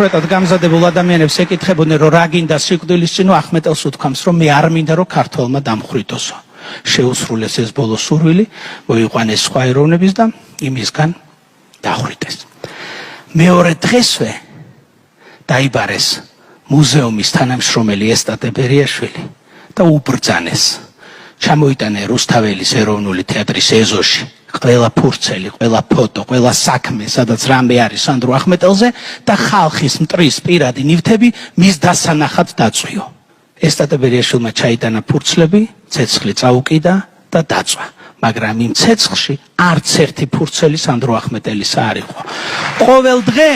კონკრეტად გამზადებულ ადამიანებს ეკითხებოდნენ, რომ რა გინდა სიკვდილის წინ, ახმეტელს უთქვამს, რომ მე არ მინდა, რომ ქართველმა დამხვრიტოსო. შეუსრულეს ეს ბოლო სურვილი, მოიყვანეს სხვა ეროვნების და იმისგან დახვრიტეს. მეორე დღესვე დაიბარეს მუზეუმის თანამშრომელი ესტატე ბერიაშვილი და უბრძანეს. ჩამოიტანა რუსთაველის ეროვნული თეატრის ეზოში ყველა ფურცელი, ყველა ფოტო, ყველა საქმე, სადაც რამე არის სანდრო ახმეტელზე და ხალხის მტრის პირადი ნივთები მის დასანახად დაწვიო. ესტატე ბერიაშვილმა ჩაიტანა ფურცლები, ცეცხლი წაუკიდა და დაწვა. მაგრამ იმ ცეცხლში არც ერთი ფურცელი სანდრო ახმეტელისა არ იყო. ყოველ დღე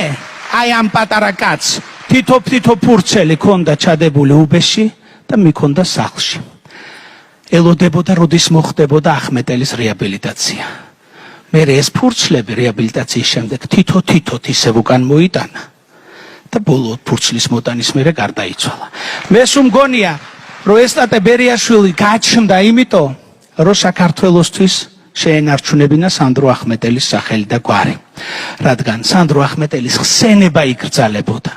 აი ამ პატარა კაცს თითო ფურცელი ქონდა ჩადებული უბეში და მიქონდა სახლში. ელოდებოდა, როდის მოხდებოდა ახმეტელის რეაბილიტაცია. მე ეს ფურცლები რეაბილიტაციის შემდეგ თითო ისევ უკან მოიტანა და ბოლო ფურცლის მოტანის მერე გარდაიცვალა. მე სუმგონია, რომ ესტატე ბერიაშვილი გაჩნდა იმიტომ, რომ საქართველოსთვის შეენარჩუნებინა სანდრო ახმეტელის სახელი და გვარი. რადგან სანდრო ახმეტელის ხსენება იკრძალებოდა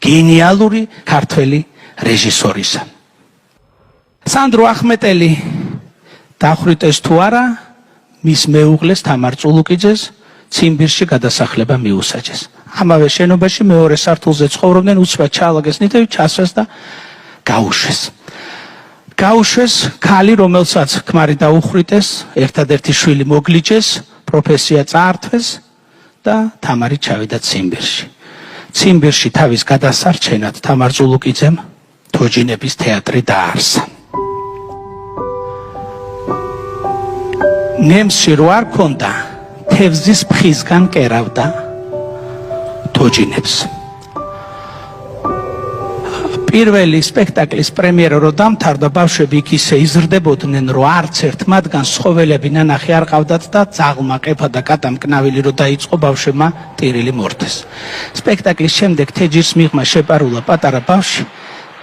გენიალური ქართველი რეჟისორისა. სანდრო ახმეტელი დახვრიტეს თუ არა, მის მეუღლეს თამარ წულუკიძეს ციმბირში გადასახლება მიუსაჯეს. ამავე შენობაში მეორე სართულზე ცხოვრობდნენ, უცბად ჩაალაგეს ნივთები, ჩასვეს და გაუშვეს. გაუშვეს ქალი, რომელსაც ქმარი დაუხვრიტეს, ერთადერთი შვილი მოგლიჯეს, პროფესია წაართვეს და თამარი ჩავიდა ციმბირში. ციმბირში თავის გადასარჩენად თამარ წულუკიძემ თოჯინების თეატრი დააარსა. ნემსში რო არ ქონდა, თევზის ფხისგან კერავდა თოჯინებს. პირველი სპექტაკლის პრემიერა რო დამთავრდა, ბავშვები იქ ისე იზრდებოდნენ, რომ არც ერთ მათგანს ცხოველები ნანახი არ ყავდათ და ძაღლმა, ყეფა და კატა მკნავილი რო დაიწყო, ბავშვებმა ტირილი მორთეს. სპექტაკლის შემდეგ თეჯის მიღმა შეპარულა პატარა ბავშვი,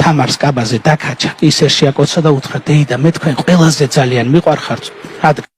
თამარს კაბაზე დაკაჩა, ისე შეაკოცა და უთხრა: დეიდა, მე თქვენ ყველაზე ძალიან მიყვარხართ.